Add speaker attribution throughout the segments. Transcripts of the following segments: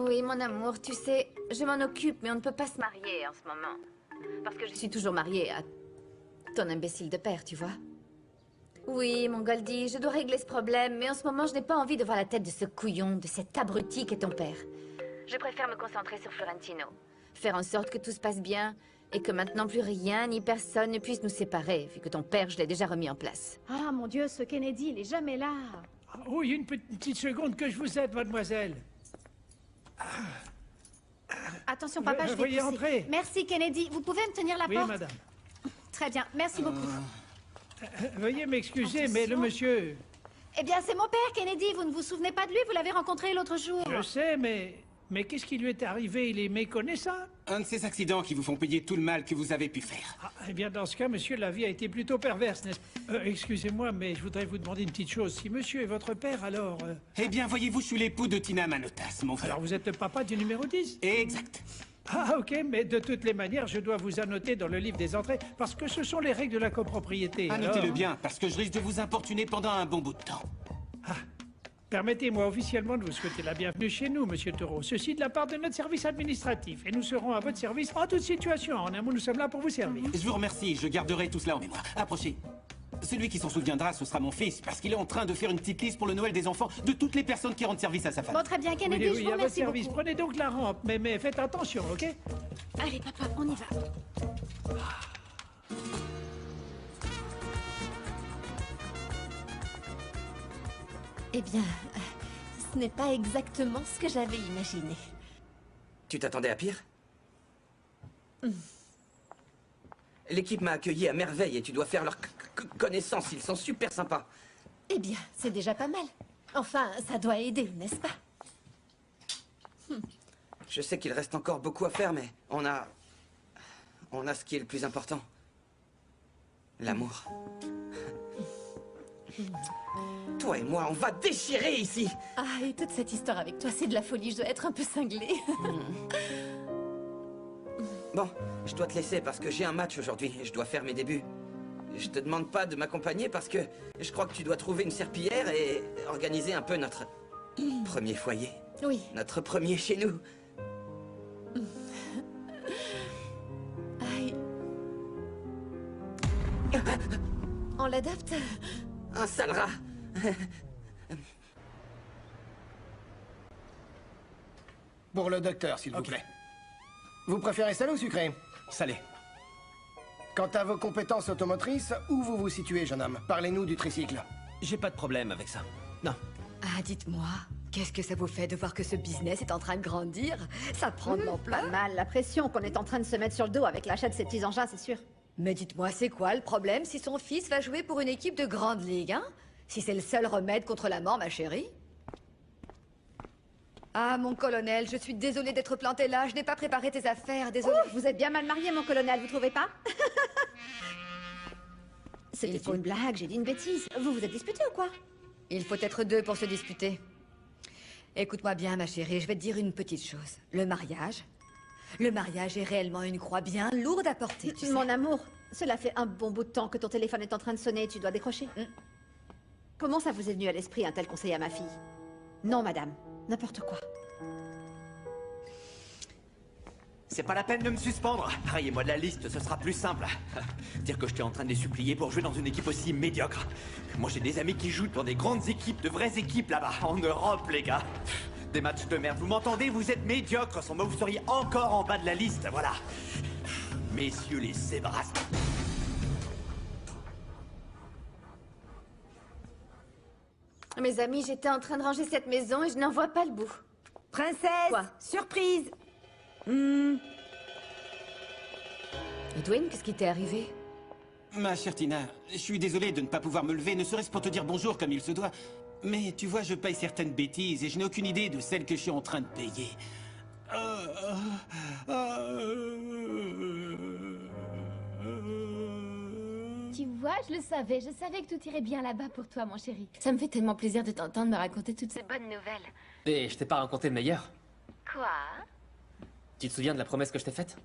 Speaker 1: Oui, mon amour, tu sais, je m'en occupe, mais on ne peut pas se marier en ce moment. Parce que je suis toujours mariée à ton imbécile de père, tu vois. Oui, mon Goldie, je dois régler ce problème, mais en ce moment, je n'ai pas envie de voir la tête de ce couillon, de cet abruti qu'est ton père. Je préfère me concentrer sur Florentino. Faire en sorte que tout se passe bien, et que maintenant plus rien ni personne ne puisse nous séparer, vu que ton père, je l'ai déjà remis en place.
Speaker 2: Ah, mon Dieu, ce Kennedy, il est jamais là.
Speaker 3: Oui, une petite seconde que je vous aide, mademoiselle.
Speaker 2: Attention, papa, je vais
Speaker 3: Veuillez
Speaker 2: pousser.
Speaker 3: entrer.
Speaker 2: Merci, Kennedy. Vous pouvez me tenir la
Speaker 3: Oui,
Speaker 2: porte?
Speaker 3: madame.
Speaker 2: Très bien, merci beaucoup.
Speaker 3: Veuillez m'excuser, mais le
Speaker 2: Attention.
Speaker 3: monsieur...
Speaker 2: Eh bien, c'est mon père, Kennedy. Vous ne vous souvenez pas de lui? Vous l'avez rencontré l'autre jour.
Speaker 3: Je sais, mais qu'est-ce qui lui est arrivé? Il est méconnaissant?
Speaker 4: Un de ces accidents qui vous font payer tout le mal que vous avez pu faire.
Speaker 3: Ah, eh bien, dans ce cas, monsieur, la vie a été plutôt perverse, n'est-ce pas? Excusez-moi, mais je voudrais vous demander une petite chose. Si monsieur est votre père, alors...
Speaker 4: Eh bien, voyez-vous, je suis l'époux de Tina Manotas, mon frère.
Speaker 3: Alors, vous êtes le papa du numéro 10?
Speaker 4: Exact.
Speaker 3: Ah, ok, mais de toutes les manières, je dois vous annoter dans le livre des entrées, parce que ce sont les règles de la copropriété.
Speaker 4: Annotez-le
Speaker 3: Alors,
Speaker 4: bien, parce que je risque de vous importuner pendant un bon bout de temps.
Speaker 3: permettez-moi officiellement de vous souhaiter la bienvenue chez nous, monsieur Taureau. Ceci de la part de notre service administratif. Et nous serons à votre service en toute situation. En un mot, nous sommes là pour vous servir.
Speaker 4: Je vous remercie, je garderai tout cela en mémoire. Approchez. Celui qui s'en souviendra, ce sera mon fils, parce qu'il est en train de faire une petite liste pour le Noël des enfants de toutes les personnes qui rendent service à sa famille.
Speaker 2: Bon, très bien, Kennedy,
Speaker 3: Oui,
Speaker 2: je vous
Speaker 3: à votre
Speaker 2: remercie
Speaker 3: service.
Speaker 2: beaucoup.
Speaker 3: Prenez donc la rampe, mais faites attention, ok?
Speaker 2: Allez, papa, on y va.
Speaker 5: Eh bien, ce n'est pas exactement ce que j'avais imaginé.
Speaker 6: Tu t'attendais à pire? L'équipe m'a accueilli à merveille et tu dois faire leur connaissance. Ils sont super sympas.
Speaker 5: Eh bien, c'est déjà pas mal. Enfin, ça doit aider, n'est-ce pas?
Speaker 6: Je sais qu'il reste encore beaucoup à faire, mais on a ce qui est le plus important. L'amour. Toi et moi, on va déchirer ici.
Speaker 5: Ah, et toute cette histoire avec toi, c'est de la folie. Je dois être un peu cinglée.
Speaker 6: Bon, je dois te laisser parce que j'ai un match aujourd'hui et je dois faire mes débuts. Je te demande pas de m'accompagner parce que je crois que tu dois trouver une serpillière et organiser un peu notre premier foyer.
Speaker 5: Oui.
Speaker 6: Notre premier chez nous.
Speaker 5: Aïe. On l'adapte?
Speaker 6: Un sale rat.
Speaker 7: Pour le docteur, s'il vous plaît. Vous préférez salé ou sucré?
Speaker 4: Salé.
Speaker 7: Quant à vos compétences automotrices, où vous vous situez, jeune homme? Parlez-nous du tricycle.
Speaker 8: J'ai pas de problème avec ça. Non.
Speaker 9: Ah, dites-moi, qu'est-ce que ça vous fait de voir que ce business est en train de grandir? Ça prend de l'ampleur.
Speaker 2: Pas mal, la pression qu'on est en train de se mettre sur le dos avec l'achat de ces petits engins, c'est sûr.
Speaker 9: Mais dites-moi, c'est quoi le problème si son fils va jouer pour une équipe de grande ligue, hein? Si c'est le seul remède contre la mort, ma chérie? Ah, mon colonel, je suis désolée d'être plantée là. Je n'ai pas préparé tes affaires, désolée.
Speaker 2: Vous êtes bien mal marié, mon colonel, vous trouvez pas? C'était pour une blague, j'ai dit une bêtise. Vous vous êtes disputé ou quoi?
Speaker 9: Il faut être deux pour se disputer. Écoute-moi bien, ma chérie, je vais te dire une petite chose. Le mariage est réellement une croix bien lourde à porter, tu sais.
Speaker 2: Mon amour, cela fait un bon bout de temps que ton téléphone est en train de sonner et tu dois décrocher. Comment ça vous est venu à l'esprit un tel conseil à ma fille? Non, madame, n'importe quoi.
Speaker 8: C'est pas la peine de me suspendre. Rayez-moi de la liste, ce sera plus simple. Dire que j'étais en train de les supplier pour jouer dans une équipe aussi médiocre. Moi, j'ai des amis qui jouent dans des grandes équipes, de vraies équipes là-bas, en Europe, les gars. Des matchs de merde, vous m'entendez? Vous êtes médiocres, sans moi, vous seriez encore en bas de la liste, voilà. Messieurs les zébras.
Speaker 1: Mes amis, j'étais en train de ranger cette maison et je n'en vois pas le bout.
Speaker 9: Princesse!
Speaker 1: Quoi?
Speaker 9: Surprise!
Speaker 1: Edwin, qu'est-ce qui t'est arrivé?
Speaker 4: Ma chère Tina, je suis désolé de ne pas pouvoir me lever, ne serait-ce pour te dire bonjour comme il se doit. Mais tu vois, je paye certaines bêtises et je n'ai aucune idée de celles que je suis en train de payer.
Speaker 10: Tu vois, je savais que tout irait bien là-bas pour toi, mon chéri.
Speaker 1: Ça me fait tellement plaisir de t'entendre me raconter toutes ces bonnes nouvelles.
Speaker 8: Et je t'ai pas raconté le meilleur.
Speaker 1: Quoi?
Speaker 8: Tu te souviens de la promesse que je t'ai faite?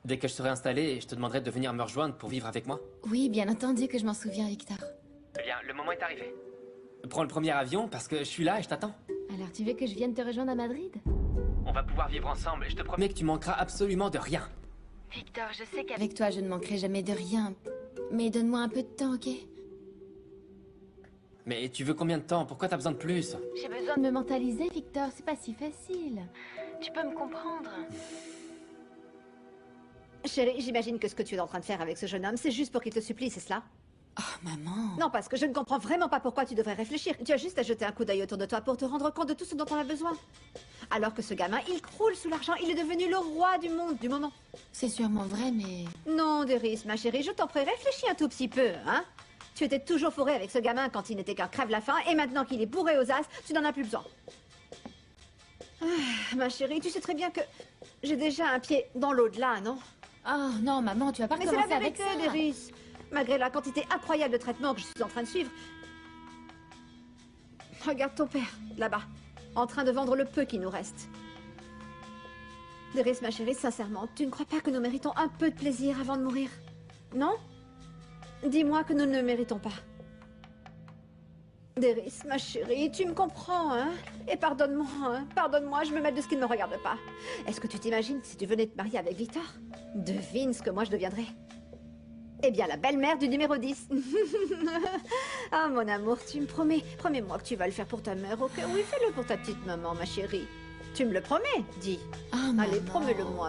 Speaker 8: Dès que je serai installé, je te demanderai de venir me rejoindre pour vivre avec moi.
Speaker 1: Oui, bien entendu que je m'en souviens, Victor.
Speaker 8: Eh bien, le moment est arrivé. Prends le premier avion parce que je suis là et je t'attends.
Speaker 10: Alors tu veux que je vienne te rejoindre à Madrid?
Speaker 11: On va pouvoir vivre ensemble et je te promets que tu manqueras absolument de rien.
Speaker 10: Victor, je sais qu'avec toi je ne manquerai jamais de rien. Mais donne-moi un peu de temps, ok?
Speaker 11: Mais tu veux combien de temps? Pourquoi t'as besoin de plus?
Speaker 10: J'ai besoin de me mentaliser, Victor, c'est pas si facile. Tu peux me comprendre.
Speaker 2: Chérie, j'imagine que ce que tu es en train de faire avec ce jeune homme, c'est juste pour qu'il te supplie, c'est cela?
Speaker 10: Oh, maman.
Speaker 2: Non, parce que je ne comprends vraiment pas pourquoi tu devrais réfléchir. Tu as juste à jeter un coup d'œil autour de toi pour te rendre compte de tout ce dont on a besoin. Alors que ce gamin, il croule sous l'argent, il est devenu le roi du monde du moment.
Speaker 10: C'est sûrement vrai, mais...
Speaker 2: Non, Deris, ma chérie, je t'en prie, réfléchis un tout petit peu, hein? Tu étais toujours fourré avec ce gamin quand il n'était qu'un crève-la-faim, et maintenant qu'il est bourré aux as, tu n'en as plus besoin. Ah, ma chérie, tu sais très bien que j'ai déjà un pied dans l'au-delà, non?
Speaker 10: Oh non, maman, tu vas pas
Speaker 2: Mais c'est la
Speaker 10: recommencer avec
Speaker 2: vérité,
Speaker 10: ça.
Speaker 2: Deris. Malgré la quantité incroyable de traitements que je suis en train de suivre. Regarde ton père, là-bas, en train de vendre le peu qui nous reste. Deris, ma chérie, sincèrement, tu ne crois pas que nous méritons un peu de plaisir avant de mourir? Non? Dis-moi que nous ne le méritons pas. Deris, ma chérie, tu me comprends, hein? Et pardonne-moi, hein? Pardonne-moi, je me mêle de ce qui ne me regarde pas. Est-ce que tu t'imagines si tu venais te marier avec Victor? Devine ce que moi je deviendrais. Eh bien, la belle-mère du numéro 10. Ah, mon amour, tu me promets. Promets-moi que tu vas le faire pour ta mère, ok? Oui, fais-le pour ta petite maman, ma chérie. Tu me le promets, dis.
Speaker 10: Ah,
Speaker 2: Allez,
Speaker 10: maman.
Speaker 2: promets-le-moi.